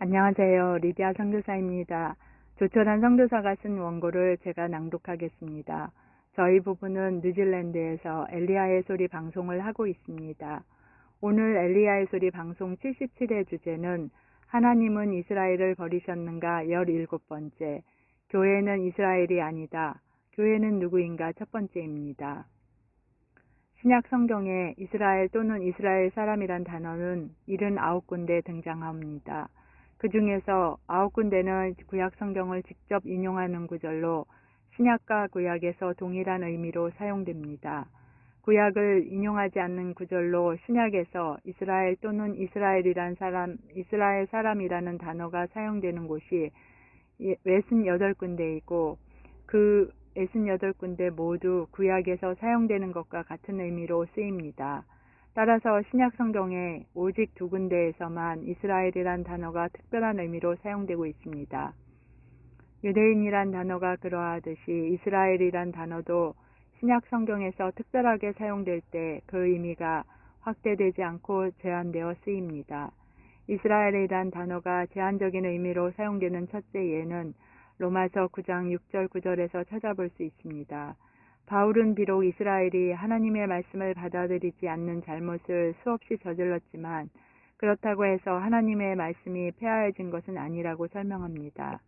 안녕하세요. 리디아 선교사입니다. 조철한 선교사가 쓴 원고를 제가 낭독하겠습니다. 저희 부부는 뉴질랜드에서 엘리야의 소리 방송을 하고 있습니다. 오늘 엘리야의 소리 방송 77회 주제는 하나님은 이스라엘을 버리셨는가 17번째, 교회는 이스라엘이 아니다. 교회는 누구인가 첫 번째입니다. 신약 성경에 이스라엘 또는 이스라엘 사람이란 단어는 79군데 등장합니다. 그 중에서 9군데는 구약 성경을 직접 인용하는 구절로 신약과 구약에서 동일한 의미로 사용됩니다. 구약을 인용하지 않는 구절로 신약에서 이스라엘 또는 이스라엘 사람이라는 단어가 사용되는 곳이 68군데이고 그 68군데 모두 구약에서 사용되는 것과 같은 의미로 쓰입니다. 따라서 신약 성경에 오직 2군데에서만 이스라엘이란 단어가 특별한 의미로 사용되고 있습니다. 유대인이란 단어가 그러하듯이 이스라엘이란 단어도 신약 성경에서 특별하게 사용될 때 그 의미가 확대되지 않고 제한되어 쓰입니다. 이스라엘이란 단어가 제한적인 의미로 사용되는 첫째 예는 로마서 9장 6절 9절에서 찾아볼 수 있습니다. 바울은 비록 이스라엘이 하나님의 말씀을 받아들이지 않는 잘못을 수없이 저질렀지만 그렇다고 해서 하나님의 말씀이 폐하여진 것은 아니라고 설명합니다.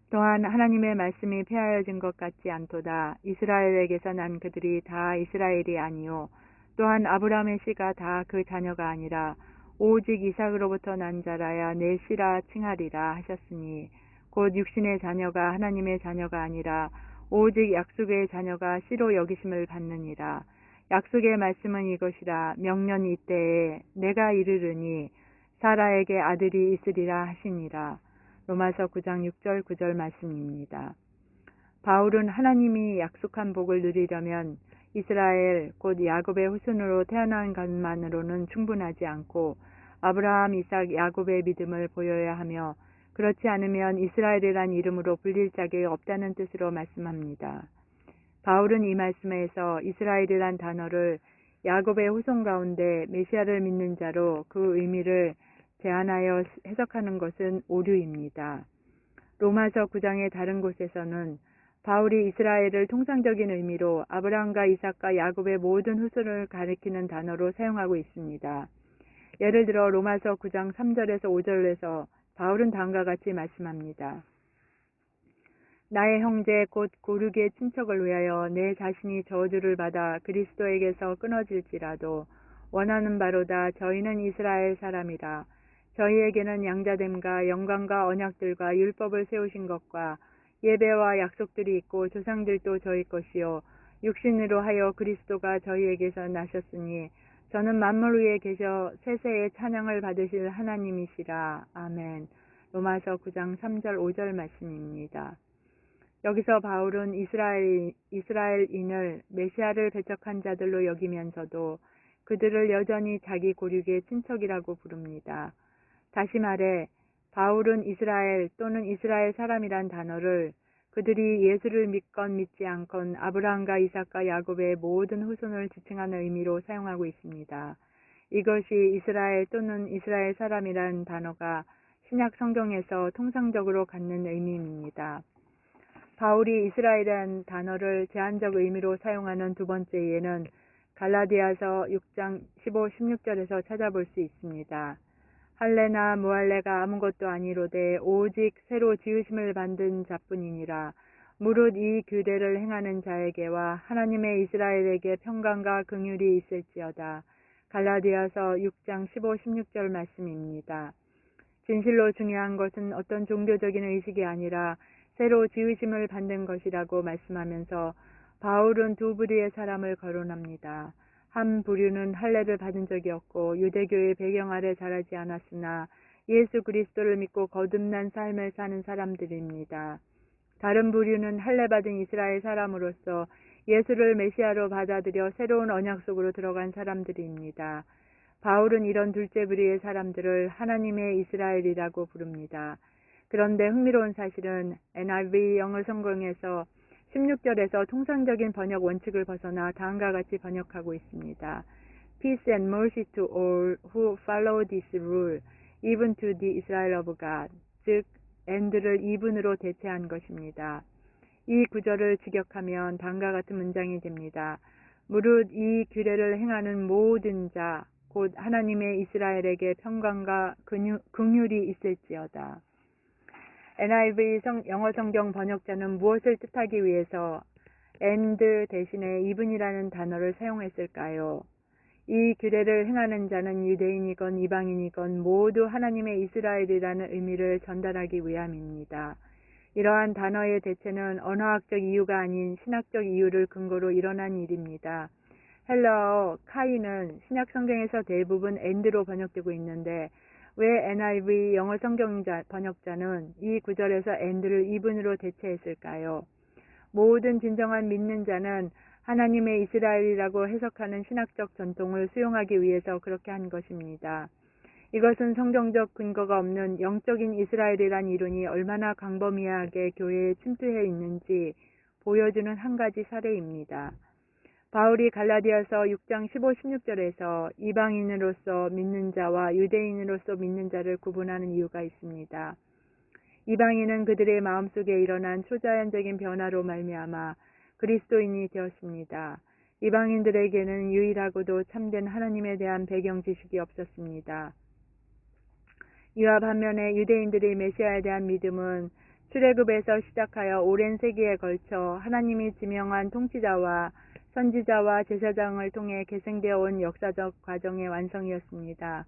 또한 하나님의 말씀이 폐하여진 것 같지 않도다. 이스라엘에게서 난 그들이 다 이스라엘이 아니요 또한 아브라함의 씨가 다 그 자녀가 아니라 오직 이삭으로부터 난 자라야 내 씨라 칭하리라 하셨으니 곧 육신의 자녀가 하나님의 자녀가 아니라 오직 약속의 자녀가 씨로 여기심을 받느니라. 약속의 말씀은 이것이라. 명년 이때에 내가 이르르니 사라에게 아들이 있으리라 하시니라. 로마서 9장 6절 9절 말씀입니다. 바울은 하나님이 약속한 복을 누리려면 이스라엘 곧 야곱의 후손으로 태어난 것만으로는 충분하지 않고 아브라함, 이삭, 야곱의 믿음을 보여야 하며 그렇지 않으면 이스라엘이란 이름으로 불릴 자격이 없다는 뜻으로 말씀합니다. 바울은 이 말씀에서 이스라엘이란 단어를 야곱의 후손 가운데 메시아를 믿는 자로 그 의미를 제한하여 해석하는 것은 오류입니다. 로마서 9장의 다른 곳에서는 바울이 이스라엘을 통상적인 의미로 아브라함과 이삭과 야곱의 모든 후손을 가리키는 단어로 사용하고 있습니다. 예를 들어 로마서 9장 3절에서 5절에서 바울은 다음과 같이 말씀합니다. 나의 형제 곧 고르게 친척을 위하여 내 자신이 저주를 받아 그리스도에게서 끊어질지라도 원하는 바로다. 저희는 이스라엘 사람이라. 저희에게는 양자됨과 영광과 언약들과 율법을 세우신 것과 예배와 약속들이 있고 조상들도 저희 것이요 육신으로 하여 그리스도가 저희에게서 나셨으니 저는 만물 위에 계셔 세세의 찬양을 받으실 하나님이시라. 아멘. 로마서 9장 3절 5절 말씀입니다. 여기서 바울은 이스라엘인을 메시아를 배척한 자들로 여기면서도 그들을 여전히 자기 고륙의 친척이라고 부릅니다. 다시 말해 바울은 이스라엘 또는 이스라엘 사람이란 단어를 그들이 예수를 믿건 믿지 않건 아브라함과 이삭과 야곱의 모든 후손을 지칭하는 의미로 사용하고 있습니다. 이것이 이스라엘 또는 이스라엘 사람이란 단어가 신약 성경에서 통상적으로 갖는 의미입니다. 바울이 이스라엘이라는 단어를 제한적 의미로 사용하는 두 번째 예는 갈라디아서 6장 15, 16절에서 찾아볼 수 있습니다. 할례나 무할례가 아무것도 아니로되 오직 새로 지으심을 받은 자뿐이니라. 무릇 이 규례를 행하는 자에게와 하나님의 이스라엘에게 평강과 긍휼이 있을지어다. 갈라디아서 6장 15, 16절 말씀입니다. 진실로 중요한 것은 어떤 종교적인 의식이 아니라 새로 지으심을 받는 것이라고 말씀하면서 바울은 두 부류의 사람을 거론합니다. 한 부류는 할례를 받은 적이 없고 유대교의 배경 아래 자라지 않았으나 예수 그리스도를 믿고 거듭난 삶을 사는 사람들입니다. 다른 부류는 할례 받은 이스라엘 사람으로서 예수를 메시아로 받아들여 새로운 언약 속으로 들어간 사람들입니다. 바울은 이런 둘째 부류의 사람들을 하나님의 이스라엘이라고 부릅니다. 그런데 흥미로운 사실은 NIV 영어 성경에서 16절에서 통상적인 번역 원칙을 벗어나 다음과 같이 번역하고 있습니다. Peace and mercy to all who follow this rule. even to the Israel of God, 즉 and를 even으로 대체한 것입니다. 이 구절을 직역하면 다음과 같은 문장이 됩니다. 무릇 이 규례를 행하는 모든 자, 곧 하나님의 이스라엘에게 평강과 긍휼이 있을지어다. NIV 영어 성경 번역자는 무엇을 뜻하기 위해서 and 대신에 even이라는 단어를 사용했을까요? 이 규례를 행하는 자는 유대인이건 이방인이건 모두 하나님의 이스라엘이라는 의미를 전달하기 위함입니다. 이러한 단어의 대체는 언어학적 이유가 아닌 신학적 이유를 근거로 일어난 일입니다. 헬라어 카이는 신약 성경에서 대부분 and로 번역되고 있는데 왜 NIV 영어 성경 번역자는 이 구절에서 and를 even으로 대체했을까요? 모든 진정한 믿는 자는 하나님의 이스라엘이라고 해석하는 신학적 전통을 수용하기 위해서 그렇게 한 것입니다. 이것은 성경적 근거가 없는 영적인 이스라엘이란 이론이 얼마나 광범위하게 교회에 침투해 있는지 보여주는 한 가지 사례입니다. 바울이 갈라디아서 6장 15, 16절에서 이방인으로서 믿는 자와 유대인으로서 믿는 자를 구분하는 이유가 있습니다. 이방인은 그들의 마음속에 일어난 초자연적인 변화로 말미암아 그리스도인이 되었습니다. 이방인들에게는 유일하고도 참된 하나님에 대한 배경 지식이 없었습니다. 이와 반면에 유대인들의 메시아에 대한 믿음은 출애굽에서 시작하여 오랜 세기에 걸쳐 하나님이 지명한 통치자와 선지자와 제사장을 통해 계승되어 온 역사적 과정의 완성이었습니다.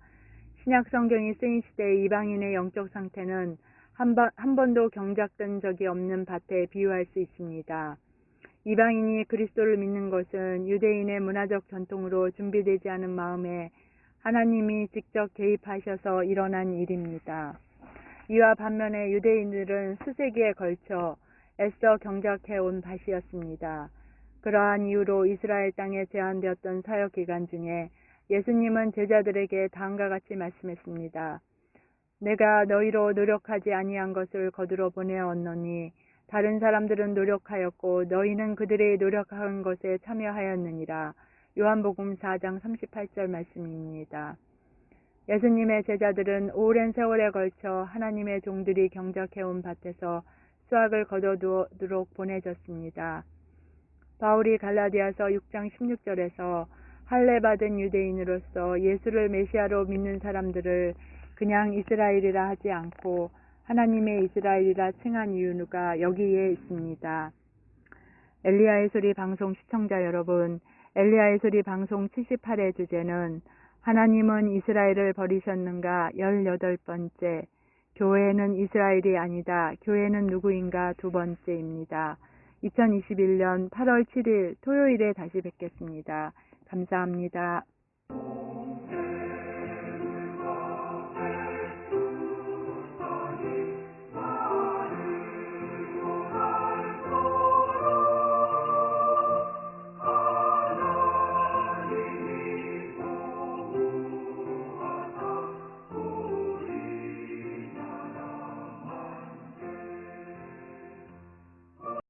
신약 성경이 쓰인 시대의 이방인의 영적 상태는 한 번도 경작된 적이 없는 밭에 비유할 수 있습니다. 이방인이 그리스도를 믿는 것은 유대인의 문화적 전통으로 준비되지 않은 마음에 하나님이 직접 개입하셔서 일어난 일입니다. 이와 반면에 유대인들은 수세기에 걸쳐 애써 경작해온 밭이었습니다. 그러한 이유로 이스라엘 땅에 제한되었던 사역 기간 중에 예수님은 제자들에게 다음과 같이 말씀했습니다. 내가 너희로 노력하지 아니한 것을 거두러 보내었노니 다른 사람들은 노력하였고 너희는 그들의 노력한 것에 참여하였느니라. 요한복음 4장 38절 말씀입니다. 예수님의 제자들은 오랜 세월에 걸쳐 하나님의 종들이 경작해온 밭에서 수확을 거둬두도록 보내졌습니다. 바울이 갈라디아서 6장 16절에서 할례받은 유대인으로서 예수를 메시아로 믿는 사람들을 그냥 이스라엘이라 하지 않고 하나님의 이스라엘이라 칭한 이유가 여기에 있습니다. 엘리야의 소리 방송 시청자 여러분, 엘리야의 소리 방송 78회 주제는 하나님은 이스라엘을 버리셨는가 18번째, 교회는 이스라엘이 아니다, 교회는 누구인가 2번째입니다. 2021년 8월 7일 토요일에 다시 뵙겠습니다. 감사합니다.